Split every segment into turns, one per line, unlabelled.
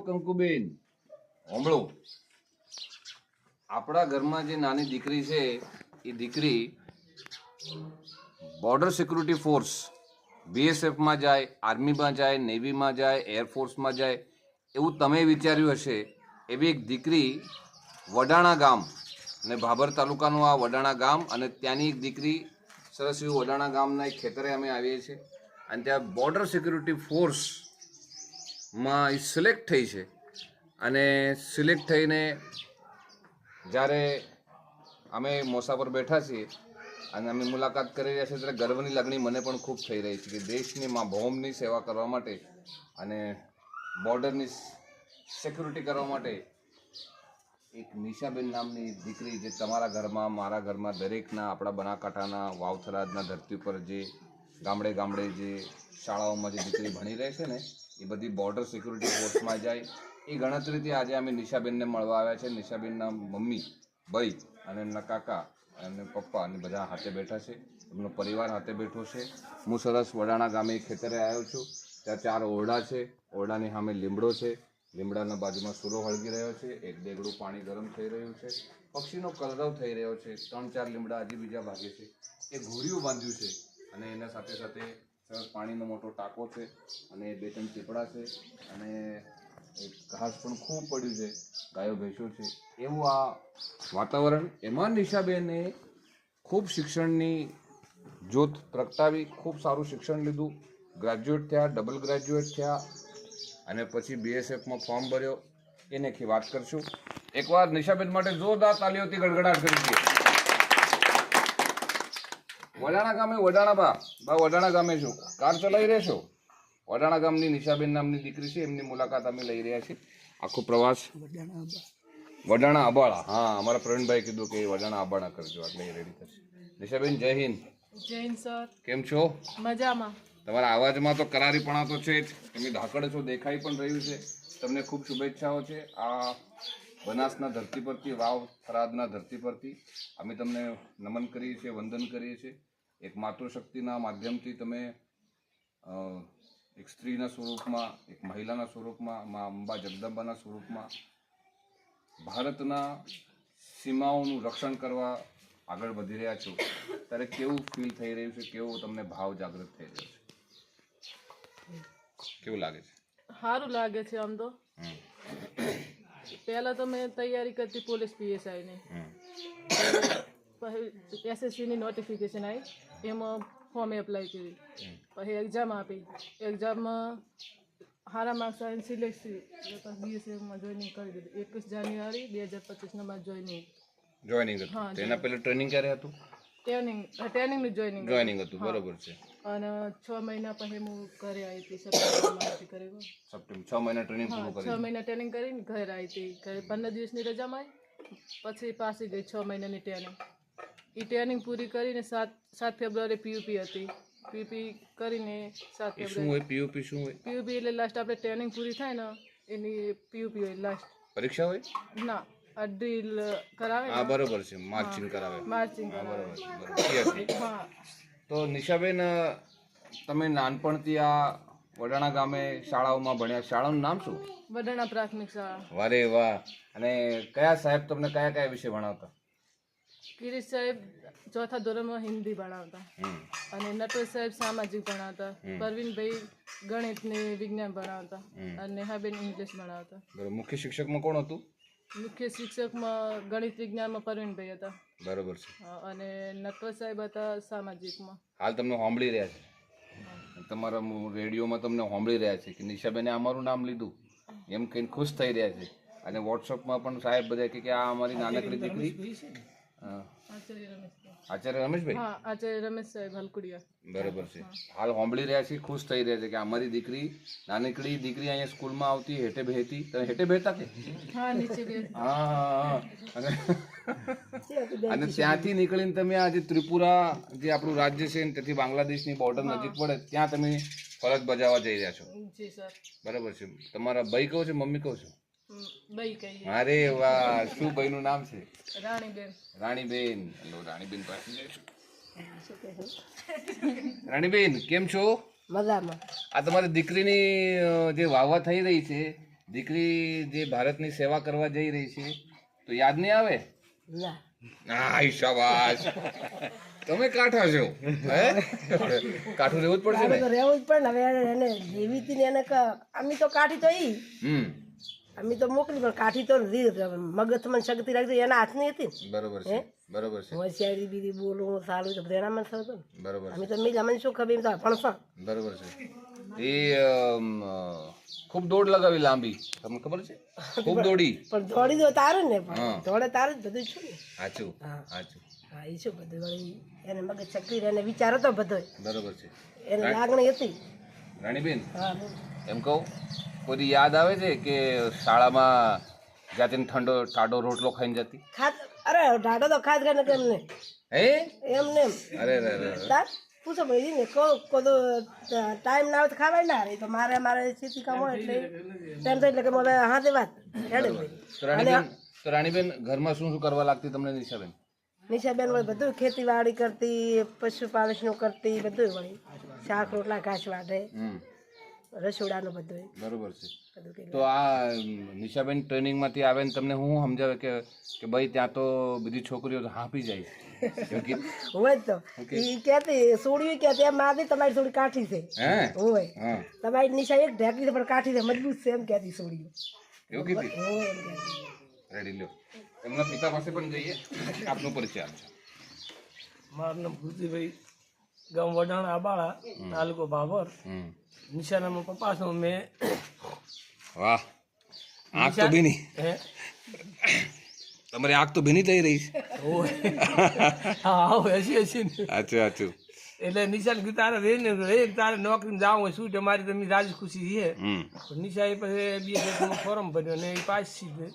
કંકુબેન, હોંભળો. આપણા ઘરમાં જે નાની દીકરી છે એ દીકરી બોર્ડર સિક્યુરિટી ફોર્સ બીએસએફમાં જાય, આર્મીમાં જાય, નેવીમાં જાય, એરફોર્સમાં જાય એવું તમે વિચાર્યું હશે. એવી એક દીકરી વડાણા ગામ અને ભાભર તાલુકાનું આ વડાણા ગામ અને ત્યાંની એક દીકરી સરસ એવું વડાણા ગામના એક ખેતરે અમે આવીએ છીએ અને ત્યાં બોર્ડર સિક્યુરિટી ફોર્સમાં એ સિલેક્ટ થઈ છે અને સિલેક્ટ થઈને જ્યારે અમે મોસા પર બેઠા છીએ અને અમે મુલાકાત કરી રહ્યા છીએ ત્યારે ગર્વની લાગણી મને પણ ખૂબ થઈ રહી છે કે દેશની ભૌમની સેવા કરવા માટે અને બોર્ડરની સિક્યુરિટી કરવા માટે એક નિશાબેન નામની દીકરી જે તમારા ઘરમાં, મારા ઘરમાં, દરેકના, આપણા બનાસકાંઠાના વાવથરાજના ધરતી પર જે ગામડે ગામડે જે શાળાઓમાં જે દીકરી ભણી રહે છે ને એ બધી બોર્ડર સિક્યુરિટી ફોર્સમાં જાય એ ગણતરીથી આજે અમે નિશાબેનને મળવા આવ્યા છે. નિશાબેનના મમ્મી, ભાઈ અને એમના કાકા અને પપ્પા અને બધા હાથે બેઠા છે. એમનો પરિવાર હાથે બેઠો છે. હું સરસ વડાણા ગામે ખેતરે આવ્યો છું. ત્યાં 4 ઓરડા છે. ઓરડાની સામે લીમડો છે. લીમડાના બાજુમાં સૂરો હળગી રહ્યો છે. એક દેગડું પાણી ગરમ થઈ રહ્યું છે. પક્ષીનો કલરવ થઈ રહ્યો છે. 3-4 લીમડા હજી બીજા ભાગે છે. એ ઘોડિયું બાંધ્યું છે અને એના સાથે સાથે સરસ પાણીનો મોટો ટાંકો છે અને 2-3 પીપળા છે અને એક ઘાસ પણ ખૂબ પડ્યું છે. ગાયો ભેંસો છે. એવું આ વાતાવરણ. એમાં નિશાબેને ખૂબ શિક્ષણની જ્યોત પ્રગટાવી, ખૂબ સારું શિક્ષણ લીધું, ગ્રેજ્યુએટ થયા, ડબલ ગ્રેજ્યુએટ થયા અને પછી બીએસએફમાં ફોર્મ ભર્યો. એને વાત કરશું. એકવાર નિશાબેન માટે જોરદાર તાલીઓથી ગડગડાટ કરી દઈએ. વડાણા ગામે વડાણા વડાણા ગામે છું. કાર ચલાવી રહેશો. વડાણા ગામની નિશાબેન નામની દીકરી છે. એમની મુલાકાત અમે લઈ રહ્યા છીએ. આખો પ્રવાસ વડાણા અબાળા. હા, અમારા પ્રવીણભાઈ કીધું કે વડાણા અબાળા કરજો એટલે એ રેડી થશે. નિશાબેન, જય હિન્દ.
જય હિન્દ સર.
કેમ છો?
મજામાં.
તમારા અવાજમાં તો કરારીપણા તો છે જ. તમે ધાકડ છો, દેખાઈ પણ રહ્યું છે. તમને ખૂબ શુભેચ્છાઓ છે. આ બનાસના ધરતી પરથી, વાવ થરાદના ધરતી પરથી અમે તમને નમન કરીએ છીએ, વંદન કરીએ છીએ. એક માતૃશક્તિના માધ્યમથી તમે એક સ્ત્રીના સ્વરૂપમાં, એક મહિલાના સ્વરૂપમાં, મા અંબા જગદંબાના સ્વરૂપમાં ભારતના સીમાઓનું રક્ષણ કરવા આગળ વધી રહ્યા છો. ત્યારે કેવું ફીલ થઈ રહ્યું છે? કેવો તમને ભાવ જાગૃત થઈ રહ્યો છે? કેવું લાગે છે?
સારું લાગે છે. આમ તો પહેલા તો મેં તૈયારી કરતી પોલીસ પીએસઆઈની, પછી એસએસસીની નોટિફિકેશન આવી, એમાં ફોર્મ એપ્લાય કરી, પછી એક્ઝામ આપી. એક્ઝામમાં સારા માર્ક્સ આવીને સિલેક્ટ થઈ, બીએસએફમાં જોઈનિંગ કરી દીધું. 21 જાન્યુઆરી 2025
જોઈનિંગ હતું. તેના પહેલા ટ્રેનિંગ ક્યારે હતું?
ટ્રેનિંગનું
જોઈનિંગ હતું. બરોબર છે.
અને 6 મહિના પછી હું ઘરે આવી હતી. સપ્ટેમ્બરમાં કરી
સપ્ટેમ્બર 6 મહિના ટ્રેનિંગ પૂરું કરી.
6 મહિના ટ્રેનિંગ કરીને ઘરે આવી હતી. ઘરે 15 દિવસની રજામાં આવી, પછી પાછી ગઈ 6 મહિનાની ટ્રેનિંગ. એ ટ્રેનિંગ પૂરી કરીને 7 ફેબ્રુઆરી પીયુપી હતી. પીયુપી કરીને 7 ફેબ્રુઆરી.
શું હોય પીયુપી? શું હોય
પીયુપી? એટલે લાસ્ટ આપણે ટ્રેનિંગ પૂરી થાય ને એની પીયુપી હોય. લાસ્ટ
પરીક્ષા હોય?
ના, આ ડ્રીલ કરાવે.
હા, બરોબર છે. માર્ચિંગ કરાવે.
માર્ચિંગ
બરોબર.
હા.
તો નિશાબેન, તમે નાનપણથી આ વડાણા ગામે શાળાઓમાં ભણ્યા. શાળાનું નામ શું?
વડાણા પ્રાથમિક શાળા.
વારે વાહ. અને કયા સાહેબ તમને કયા કયા વિષય ભણાવતા?
કિરીટ સાહેબ 4થા ધોરણમાં હિન્દી ભણાવતા અને નટવર સાહેબ સામાજિક ભણાવતા, પરવીનભાઈ ગણિત ને વિજ્ઞાન ભણાવતા અને નેહાબેન ઇંગ્લિશ ભણાવતા.
બરોબર. મુખ્ય શિક્ષકમાં કોણ હતું?
મુખ્ય શિક્ષકમાં ગણિત વિજ્ઞાનમાં પરવીનભાઈ હતા.
બરોબર છે.
અને નટવર સાહેબ હતા સામાજિકમાં.
હાલ તમને સાંભળી રહ્યા છે, તમારા રેડિયોમાં તમને સાંભળી રહ્યા છે કે નિશાબેને અમારું નામ લીધું એમ કહીને ખુશ થઈ રહ્યા છે. અને વોટ્સઅપમાં પણ સાહેબ બધા કે આ અમારી નાનકડી દીકરી આચાર્ય રમેશભાઈ.
હા, આચાર્ય રમેશ સાહેબ હલકુડિયા.
બરોબર છે. હાલ સાંભળી રહ્યા છે, ખુશ થઈ રહ્યા છે કે અમારી દીકરી, નાનકડી દીકરી અહીંયા સ્કૂલમાં આવતી, હેઠે બેહતી. તમે હેઠે બેહતા કે?
હા, નીચે બે.
હા. અને ત્યાંથી નીકળીને તમે આજે ત્રિપુરા જે આપણું રાજ્ય છે ત્યાંથી બાંગ્લાદેશની બોર્ડર નજીક પડે ત્યાં તમે ફરજ બજાવવા જઈ રહ્યા છો.
જી સર.
બરાબર છે. તમારા ભાઈ કહો છો, મમ્મી કહો છો?
ભાઈ કહીએ.
અરે વાહ. શું ભાઈનું નામ છે?
રાણીબેન.
રાણીબેન. હેલો રાણીબેન પાસે જઈશું. રાણીબેન, કેમ છો?
મજામાં.
આ તમારી દીકરીની જે વાવવા થઈ રહી છે દીકરી જે ભારતની સેવા કરવા જઈ રહી છે તો યાદ નહીં આવે? હા, શાબાશ. તમે કાઠા છો, હે? કાઠું રહેવું જ પડશે ને?
રહેવું જ પડે ને. હવે એને જેવી હતી ને એને અમે તો કાઠી તો ઈ અમે તો મોકલી, પણ કાઠી તો મગજમાં શક્તિ રાખી એના હાથની હતી ને.
બરોબર છે, બરોબર છે,
હોશિયારી બીજી બોલવું સારું તો બધા એનામાં થતું ને.
બરોબર છે,
અમે તો મેં અમને શું ખબર એમ તો ભણશો.
બરોબર છે. એ ખૂબ દોડ લગાવી લાંબી, તમને ખબર છે? ખૂબ દોડી,
પણ દોડી તો તારું ને,
હા.
પણ દોડે તારું જ બધું છું ને.
સાચું,
હા.
સાચું,
હા, એ શું બધું વળી એને મગજ શક્તિ રહે, એને વિચાર હતો બધો,
બરોબર છે.
એને લાગણી હતી.
રાણીબેન,
હા,
એમ કહું, કોઈ યાદ આવે છે કે શાળામાં જાતે ઠંડો ટાઢો રોટલો ખાઈને જતી?
અરે ઢાઢો તો ખાસ ખાને કેમ ને
હે?
એમ ને
અરે અરે અરે.
તાર પૂછો ભાઈ ને કોદો ટાઈમ ના આવે તો ખાવાય ના રહી તો મારે ખેતી કામ હોય એટલે ટાઈમ થાય એટલે કે હવે હાથે વાત હેડે ભાઈ.
તો રાણીબેન ઘરમાં શું શું કરવા લાગતી તમને નિશાબેન?
નિશાબેન વળી બધું ખેતીવાડી કરતી, પશુપાલનનું કરતી, બધું વળી શાક રોટલા ઘાસ વાટે, રસોડાનું બધું
બરોબર છે.
બધું કર્યું.
તો આ નિશાબેન ટ્રેનિંગમાંથી આવે ને તમને હું સમજાવે કે ભાઈ ત્યાં તો બધી છોકરીઓ તો હાંફી જાય છે?
હોય તો એ કહેતી સોડ્યું કહેતી એમ મારી તમારી થોડી કાઠી છે.
હે?
હોય
હા,
તમારી નિશા એક ઢેકલી છે પણ કાઠી છે, મજબૂત છે એમ કહેતી સોડ્યું.
એવું કીધી?
હોય એમ કહેતી.
રેડી લ્યો, એમના પિતા પાસે પણ જઈએ. આપનો પરિચય આપજો.
મારું નામ ભૂતિભાઈ, ગામ વડાણા આબાળા, તાલુકો ભાભર. નિશાનામાં પપ્પાનું મેં
વાહ, આંખ તો ભીની,
હે
તમારી આંખ તો ભીની થઈ રહી છે.
હા હસી હસી
સાચું સાચું.
એટલે નિશાન કીધું તારે રહીને રે, તારે નોકરી જવું હોય શું તમારી તમે રાજી ખુશી છે. નિશા એ પછી બીએસએફમાં ફોર્મ ભર્યો અને એ પાસ છે.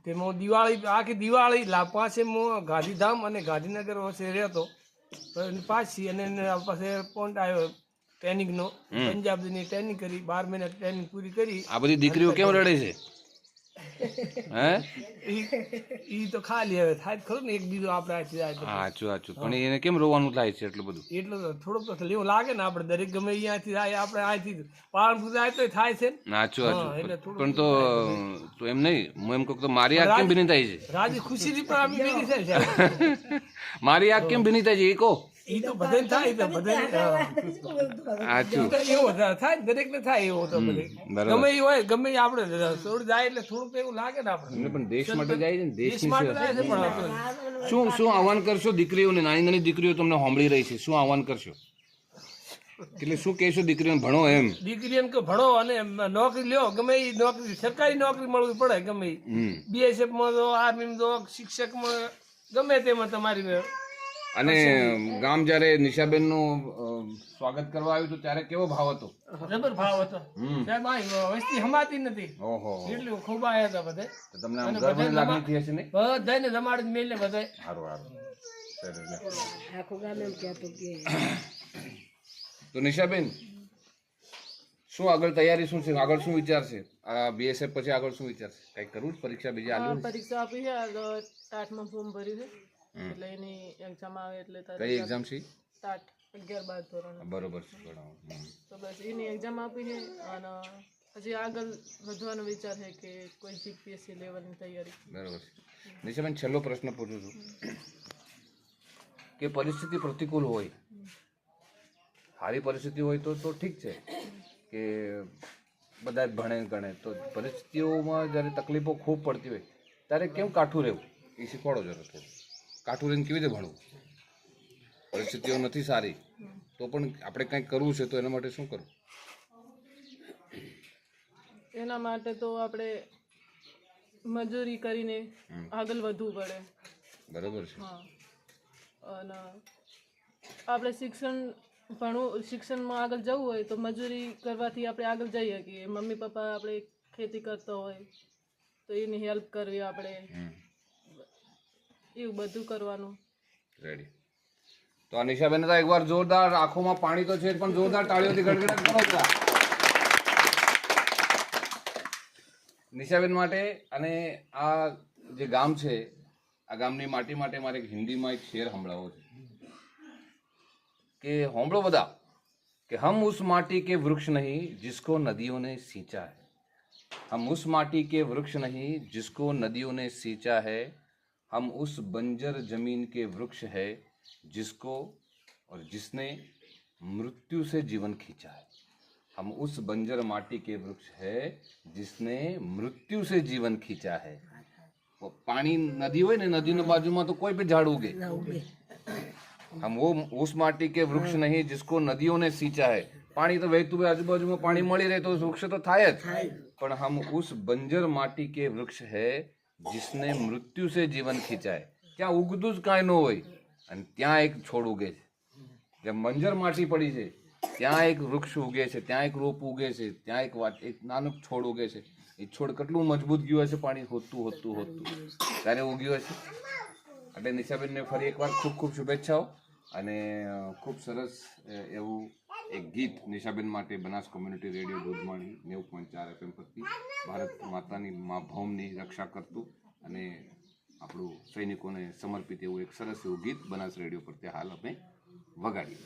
તેમાં દિવાળી આખી દિવાળી પાસે ગાંધીધામ અને ગાંધીનગર વચ્ચે રહેતો પાછી અને પાસે પોઈન્ટ આવ્યો ટ્રેનિંગનો. પંજાબની ટ્રેનિંગ કરી, 12 મહિના ટ્રેનિંગ પૂરી કરી.
આ બધી દીકરીઓ કેમ રડે છે? હે?
ઈ તો ખાલી હવે થાય જ ખરું ને, એક બીજો આપણે આથી જાય તો.
સાચું સાચું. પણ એને કેમ રોવાનું થાય છે એટલું બધું?
એટલો તો થોડોક તો લેવું લાગે ને, આપણે દરેક ગમે અહીંયાથી જાય, આપણે અહીંથી પાલનપુર જાય તો થાય છે ને.
સાચું
એટલે
સાચું.
થોડું
પણ તો એમ નહીં, હું એમ કહું તો મારી આંખ કેમ ભીની થાય છે?
રાજી ખુશીથી પણ આપી ભેગી થાય છે.
મારી આંખ કેમ ભીની થાય છે એ કહો.
ઈ તો બધાને થાય, તો બધાને
સાચું.
એવો થાય, દરેક ને થાય એવો તો બધે.
બરાબર.
ગમે એ હોય, ગમે એ આપણે થોડું જાય એટલે થોડુંક એવું લાગે ને આપણે.
એમને પણ દેશ માટે જાય છે ને,
દેશ
દેશની
માટે
સેવા.
જાય છે પણ આપણે
શું આહવાન કરશો દીકરીઓને? નાની નાની દીકરીઓ તમને સાંભળી રહી છે, શું આહવાન કરશો? એટલે શું કહેશો દીકરીઓને ભણો એમ?
દીકરીને કે ભણો અને નોકરી લ્યો, ગમે એ નોકરી, સરકારી નોકરી મળવી પડે ગમે એ. બીએસએફમાં તો, આર્મીમાં તો, શિક્ષકમાં, ગમે તેમાં તમારી.
અને ગામ જ્યારે નિશાબેનનું સ્વાગત કરવા આવ્યું હતું ત્યારે કેવો ભાવ હતો?
જબર ભાવ હતો સાહેબ. આ વસ્તી હમાતી નથી,
ઓહો,
એટલું ખૂબ આવ્યા હતા બધા.
તો તમને આમ ગર્વની લાગણી થઈ હશે નહીં?
બધાને જમાડી મેલે બધા.
સારું સારું.
આખું ગામ એમ કહેતું કે
તો નિશાબેન, શું આગળ તૈયારી શું છે? આગળ શું વિચાર છે? આ બીએસએફ પછી આગળ શું વિચાર છે? કંઈક કરવું જ? પરીક્ષા બીજી
હા,
આલવી?
પરીક્ષા આપી છે. ટાટમાં ફોર્મ ભર્યું છે એટલે એની એક્ઝામ આવે એટલે
કઈ એક્ઝામ છે?
ટાટ 11-12 ધોરણ.
બરોબર છે, બરાબર.
તો બસ એની એક્ઝામ આપી છે અને પછી આગળ વધવાનો વિચાર છે કે કોઈ જીપીએસસી લેવલની તૈયારી.
બરોબર છે. નિશાબેન, છેલ્લો પ્રશ્ન પૂછું છું કે પરિસ્થિતિ પ્રતિકૂળ હોય, સારી પરિસ્થિતિ હોય તો ઠીક છે કે બધા જ ભણે ગણે, તો પરિસ્થિતિઓમાં જ્યારે તકલીફો ખૂબ પડતી હોય ત્યારે કેમ કાઠું રહેવું એ શીખવાડો જરા થોડું. કાઠું રહીને કેવી રીતે ભણવું? પરિસ્થિતિઓ નથી સારી તો પણ આપણે કંઈક કરવું છે તો એના માટે શું કરવું?
એના માટે તો આપણે મજૂરી કરીને આગળ વધવું પડે.
બરોબર છે.
હા, અને આપણે શિક્ષણમાં આગળ જવું હોય તો મજૂરી કરવાથી આપણે આગળ જઈ શકીએ. મમ્મી પપ્પા આપણે ખેતી કરતા હોય તો એની હેલ્પ કરવી આપણે, એવું બધું કરવાનું.
રેડી. તો આ નિશાબેન તો એકવાર જોરદાર, આંખોમાં પાણી તો છે પણ જોરદાર તાળીઓથી ગડગડાટ કરો જરા નિશાબેન માટે. અને આ જે ગામ છે, આ ગામની માટી માટે મારે હિન્દીમાં એક શેર સંભળાવો છે કે હોંભળો બધા, કે હમ ઉસ માટી કે વૃક્ષ નહીં जिसको नदियों ने सींचा है, हम उस माटी के वृक्ष नहीं जिसको नदियों ने सींचा है, हम उस बंजर जमीन के वृक्ष है जिसको और जिसने मृत्यु से जीवन खींचा है। हम उस बंजर माटी के वृक्ष है जिसने मृत्यु से जीवन खींचा है। वो पानी नदी हो ने नदी नो बाजू में तो कोई भी झाड़ उगे। हम वो उस माटी के वृक्ष नहीं जिसको नदियों ने सींचा है। पानी तो वહેતું હોય આજુબાજુમાં પાણી મળી રહે તો વૃક્ષ તો થાય જ, પણ हम उस बंजर माटी के वृक्ष है जिसने मृत्यु से जीवन खींचा है। ત્યાં ઉગતું જ કાંઈ ન હોય અને ત્યાં એક છોડ ઉગે છે। જે બંજર માટી પડી છે ત્યાં એક વૃક્ષ ઉગે છે, ત્યાં એક રોપ ઉગે છે, ત્યાં એક નાનું છોડ ઉગે છે। એ છોડ કેટલું મજબૂત ગયું હશે પાણી હોતું હોતું હોતું ત્યારે ઉગ્યું હશે। એટલે નિશાબેનને ફરી એકવાર ખૂબ ખૂબ શુભેચ્છાઓ અને ખૂબ સરસ એવું એક ગીત નિશાબેન માટે બનાસ કોમ્યુનિટી રેડિયો દૂધમાણી 90.4 FM પરથી ભારત માતાની મા ભૌમની રક્ષા કરતું અને આપણું સૈનિકોને સમર્પિત એવું એક સરસ એવું ગીત બનાસ રેડિયો પરથી હાલ અમે વગાડીએ।